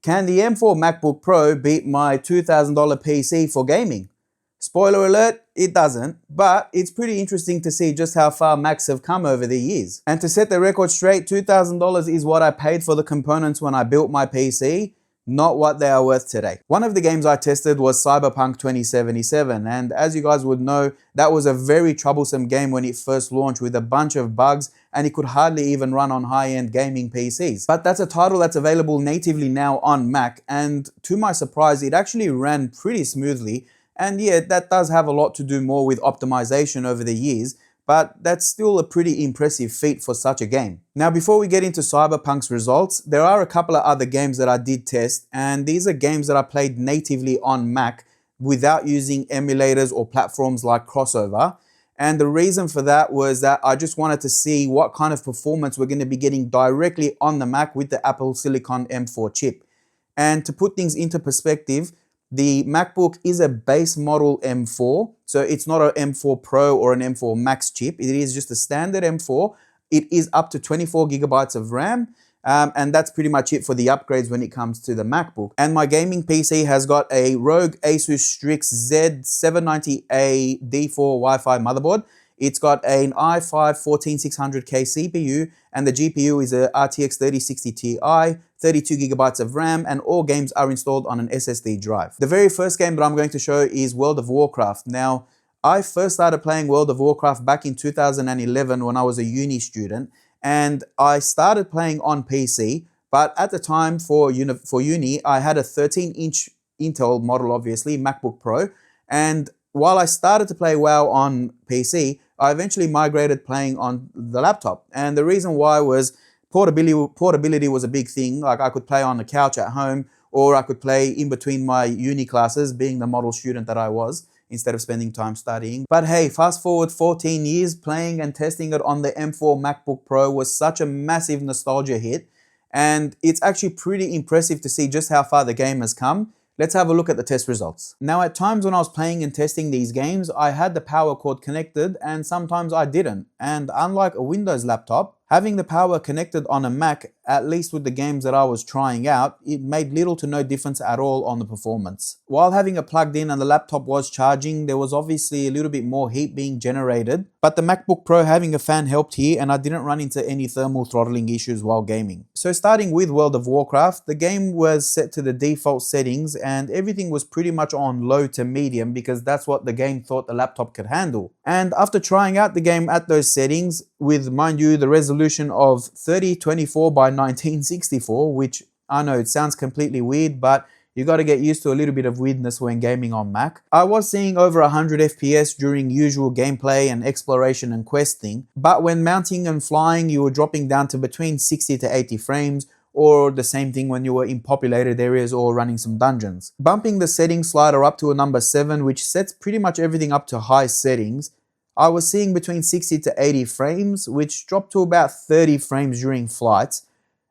Can the M4 MacBook Pro beat my $2,000 PC for gaming? Spoiler alert, it doesn't, but it's pretty interesting to see just how far Macs have come over the years. And to set the record straight, $2,000 is what I paid for the components when I built my PC, not what they are worth today. One of the games I tested was Cyberpunk 2077, and as you guys would know, that was a very troublesome game when it first launched with a bunch of bugs, and it could hardly even run on high-end gaming PCs. But that's a title that's available natively now on Mac, and to my surprise, it actually ran pretty smoothly. And yeah, that does have a lot to do more with optimization over the years, but that's still a pretty impressive feat for such a game. Now, before we get into Cyberpunk's results, there are a couple of other games that I did test, and these are games that I played natively on Mac without using emulators or platforms like Crossover. And the reason for that was that I just wanted to see what kind of performance we're going to be getting directly on the Mac with the Apple Silicon M4 chip. And to put things into perspective, the MacBook is a base model M4, so it's not an M4 Pro or an M4 Max chip. It is just a standard M4. It is up to 24 gigabytes of RAM, and that's pretty much it for the upgrades when it comes to the MacBook. And my gaming PC has got a Rogue Asus Strix Z790A D4 Wi-Fi motherboard. It's got an i5-14600K CPU, and the GPU is a RTX 3060 Ti, 32 gigabytes of RAM, and all games are installed on an SSD drive. The very first game that I'm going to show is World of Warcraft. Now, I first started playing World of Warcraft back in 2011 when I was a uni student, and I started playing on PC, but at the time for uni, I had a 13-inch Intel model, obviously, MacBook Pro, and while I started to play WoW on PC, I eventually migrated playing on the laptop. And the reason why was portability was a big thing. Like, I could play on the couch at home, or I could play in between my uni classes, being the model student that I was, instead of spending time studying. But hey, fast forward 14 years, playing and testing it on the M4 MacBook Pro was such a massive nostalgia hit. And it's actually pretty impressive to see just how far the game has come. Let's have a look at the test results. Now, at times when I was playing and testing these games, I had the power cord connected, and sometimes I didn't. And unlike a Windows laptop, having the power connected on a Mac, at least with the games that I was trying out, it made little to no difference at all on the performance. While having it plugged in and the laptop was charging, there was obviously a little bit more heat being generated, but the MacBook Pro having a fan helped here, and I didn't run into any thermal throttling issues while gaming. So starting with World of Warcraft, the game was set to the default settings, and everything was pretty much on low to medium because that's what the game thought the laptop could handle. And after trying out the game at those settings, with, mind you, the resolution of 3024 by 1964, which I know it sounds completely weird, but you got to get used to a little bit of weirdness when gaming on Mac. I was seeing over 100 FPS during usual gameplay and exploration and questing, but when mounting and flying, you were dropping down to between 60 to 80 frames, or the same thing when you were in populated areas or running some dungeons. Bumping the settings slider up to a number 7, which sets pretty much everything up to high settings, I was seeing between 60 to 80 frames, which dropped to about 30 frames during flights.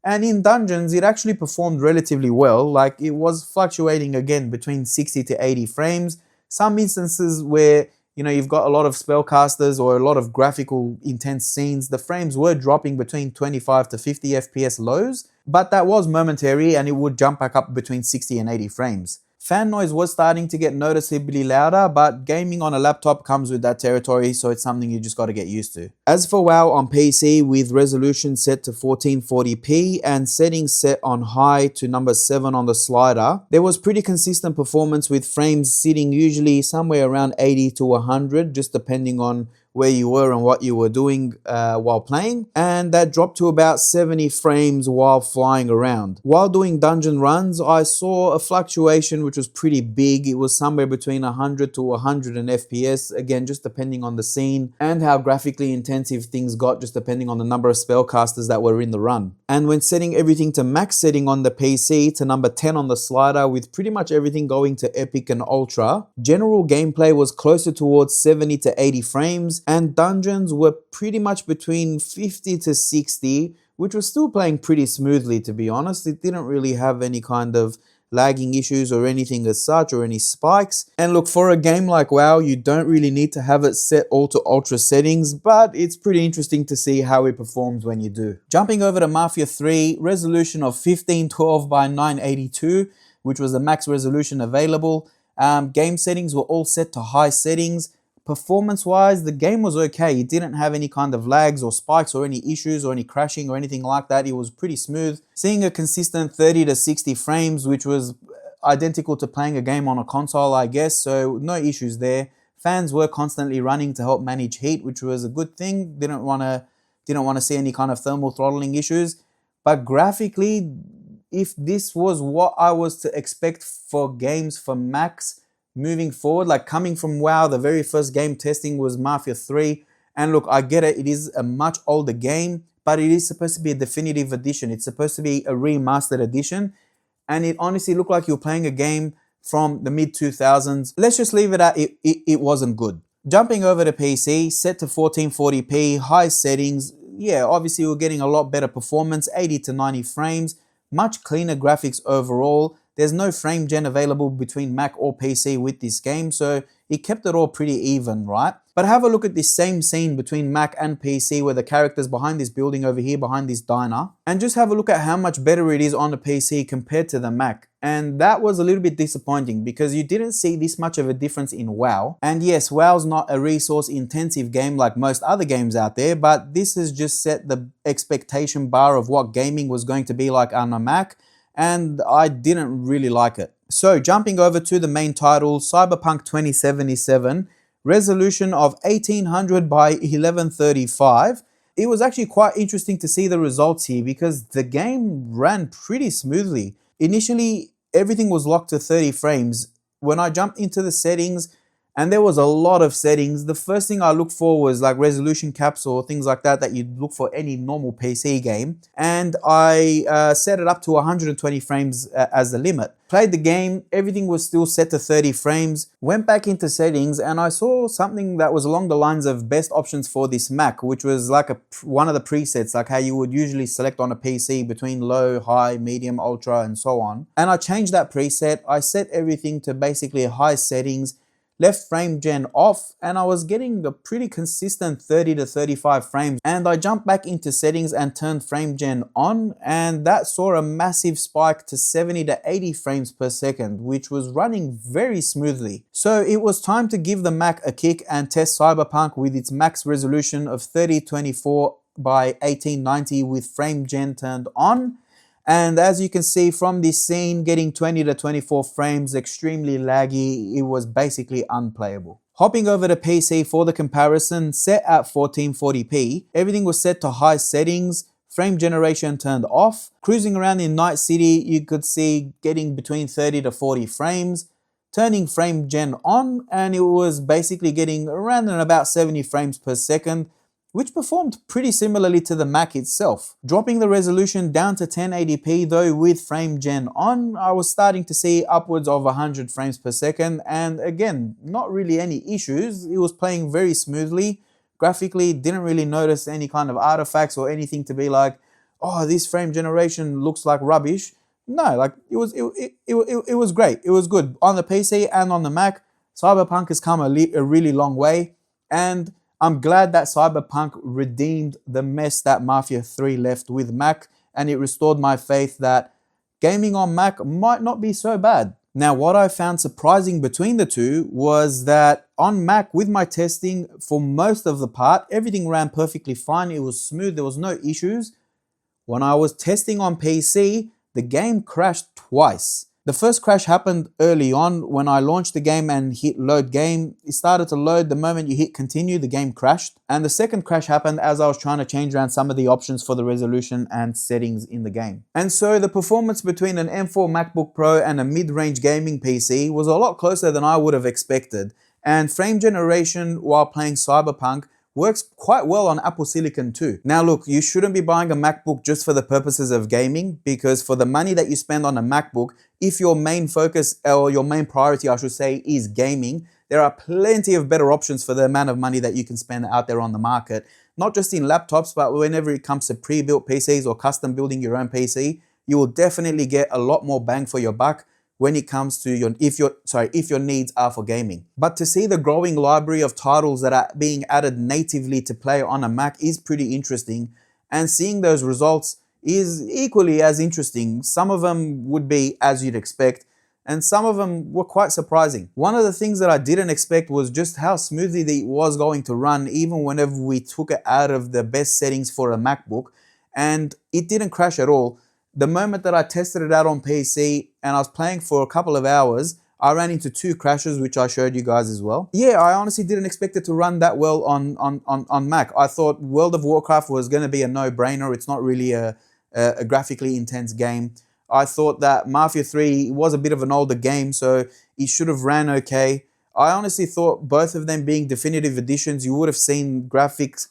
And in dungeons, it actually performed relatively well, like it was fluctuating again between 60 to 80 frames. Some instances where, you've got a lot of spellcasters or a lot of graphical intense scenes, the frames were dropping between 25 to 50 FPS lows, but that was momentary and it would jump back up between 60 and 80 frames. Fan noise was starting to get noticeably louder, but gaming on a laptop comes with that territory, so it's something you just got to get used to. As for WoW on PC, with resolution set to 1440p and settings set on high to number 7 on the slider, there was pretty consistent performance with frames sitting usually somewhere around 80 to 100, just depending on where you were and what you were doing while playing, and that dropped to about 70 frames while flying around. While doing dungeon runs, I saw a fluctuation which was pretty big. It was somewhere between 100 to 100 FPS, again just depending on the scene and how graphically intensive things got, just depending on the number of spellcasters that were in the run. And when setting everything to max setting on the PC to number 10 on the slider, with pretty much everything going to Epic and Ultra, general gameplay was closer towards 70 to 80 frames, and dungeons were pretty much between 50 to 60, which was still playing pretty smoothly, to be honest. It didn't really have any kind of lagging issues or anything as such, or any spikes. And look, for a game like WoW, you don't really need to have it set all to ultra settings, but it's pretty interesting to see how it performs when you do. Jumping over to Mafia 3, resolution of 1512 by 982, which was the max resolution available. Game settings were all set to high settings. Performance-wise, the game was okay. It didn't have any kind of lags or spikes or any issues or any crashing or anything like that. It was pretty smooth. Seeing a consistent 30 to 60 frames, which was identical to playing a game on a console, I guess, so no issues there. Fans were constantly running to help manage heat, which was a good thing. Didn't want to see any kind of thermal throttling issues. But graphically, if this was what I was to expect for games for Macs moving forward, like coming from WoW, the very first game testing was Mafia 3. And look, I get it, it is a much older game, but it is supposed to be a definitive edition. It's supposed to be a remastered edition. And it honestly looked like you were playing a game from the mid-2000s. Let's just leave it at it wasn't good. Jumping over to PC, set to 1440p, high settings. Yeah, obviously we're getting a lot better performance, 80 to 90 frames. Much cleaner graphics overall. There's no frame gen available between Mac or PC with this game, so it kept it all pretty even, right? But have a look at this same scene between Mac and PC where the character's behind this building over here, behind this diner. And just have a look at how much better it is on the PC compared to the Mac. And that was a little bit disappointing because you didn't see this much of a difference in WoW. And yes, WoW's not a resource intensive game like most other games out there, but this has just set the expectation bar of what gaming was going to be like on a Mac, and I didn't really like it. So jumping over to the main title, Cyberpunk 2077, resolution of 1800 by 1135. It was actually quite interesting to see the results here because the game ran pretty smoothly. Initially, everything was locked to 30 frames. When I jumped into the settings, and there was a lot of settings, the first thing I looked for was like resolution caps or things like that you'd look for any normal PC game. And I set it up to 120 frames as the limit. Played the game, everything was still set to 30 frames. Went back into settings and I saw something that was along the lines of best options for this Mac, which was like one of the presets, like how you would usually select on a PC between low, high, medium, ultra, and so on. And I changed that preset. I set everything to basically high settings, left frame gen off, and I was getting a pretty consistent 30 to 35 frames. And I jumped back into settings and turned frame gen on, and that saw a massive spike to 70 to 80 frames per second, which was running very smoothly. So it was time to give the Mac a kick and test Cyberpunk with its max resolution of 3024 by 1890 with frame gen turned on. And as you can see from this scene, getting 20 to 24 frames, extremely laggy, it was basically unplayable. Hopping over to PC for the comparison, set at 1440p, everything was set to high settings, frame generation turned off. Cruising around in Night City, you could see getting between 30 to 40 frames, turning frame gen on, and it was basically getting around and about 70 frames per second, which performed pretty similarly to the Mac itself. Dropping the resolution down to 1080p though with frame gen on, I was starting to see upwards of 100 frames per second, and again, not really any issues. It was playing very smoothly. Graphically, didn't really notice any kind of artifacts or anything to be like, oh, this frame generation looks like rubbish. No, like it was great. It was good. On the PC and on the Mac, Cyberpunk has come a really long way, and I'm glad that Cyberpunk redeemed the mess that Mafia 3 left with Mac, and it restored my faith that gaming on Mac might not be so bad. Now, what I found surprising between the two was that on Mac, with my testing, for most of the part, everything ran perfectly fine. It was smooth, there was no issues. When I was testing on PC, the game crashed twice. The first crash happened early on when I launched the game and hit load game. It started to load. The moment you hit continue, the game crashed. And the second crash happened as I was trying to change around some of the options for the resolution and settings in the game. And so the performance between an M4 MacBook Pro and a mid-range gaming PC was a lot closer than I would have expected. And frame generation while playing Cyberpunk works quite well on Apple Silicon too. Now look, you shouldn't be buying a MacBook just for the purposes of gaming, because for the money that you spend on a MacBook, if your main focus, or your main priority I should say, is gaming, there are plenty of better options for the amount of money that you can spend out there on the market. Not just in laptops, but whenever it comes to pre-built PCs or custom building your own PC, you will definitely get a lot more bang for your buck when it comes to if your needs are for gaming. But to see the growing library of titles that are being added natively to play on a Mac is pretty interesting, and seeing those results is equally as interesting. Some of them would be as you'd expect, and some of them were quite surprising. One of the things that I didn't expect was just how smoothly it was going to run even whenever we took it out of the best settings for a MacBook, and it didn't crash at all. The moment that I tested it out on PC and I was playing for a couple of hours, I ran into 2 crashes, which I showed you guys as well. Yeah, I honestly didn't expect it to run that well on Mac. I thought World of Warcraft was going to be a no-brainer. It's not really a graphically intense game. I thought that Mafia 3 was a bit of an older game, so it should have ran okay. I honestly thought both of them being definitive editions, you would have seen graphics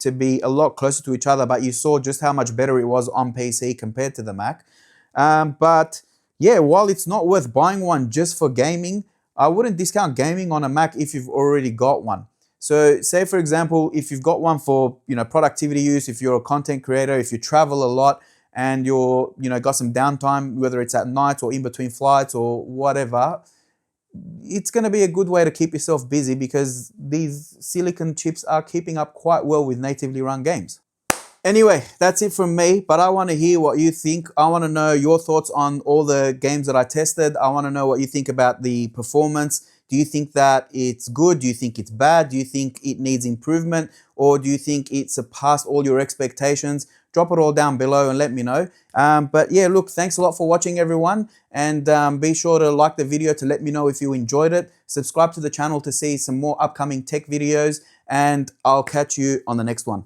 to be a lot closer to each other, but you saw just how much better it was on PC compared to the Mac. But yeah, while it's not worth buying one just for gaming, I wouldn't discount gaming on a Mac if you've already got one. So say for example, if you've got one for productivity use, if you're a content creator, if you travel a lot and you're got some downtime, whether it's at night or in between flights or whatever, it's going to be a good way to keep yourself busy because these silicon chips are keeping up quite well with natively run games. Anyway, that's it from me, but I want to hear what you think. I want to know your thoughts on all the games that I tested. I want to know what you think about the performance. Do you think that it's good? Do you think it's bad? Do you think it needs improvement? Or do you think it surpassed all your expectations? Drop it all down below and let me know. But yeah, look, thanks a lot for watching, everyone. And be sure to like the video to let me know if you enjoyed it. Subscribe to the channel to see some more upcoming tech videos. And I'll catch you on the next one.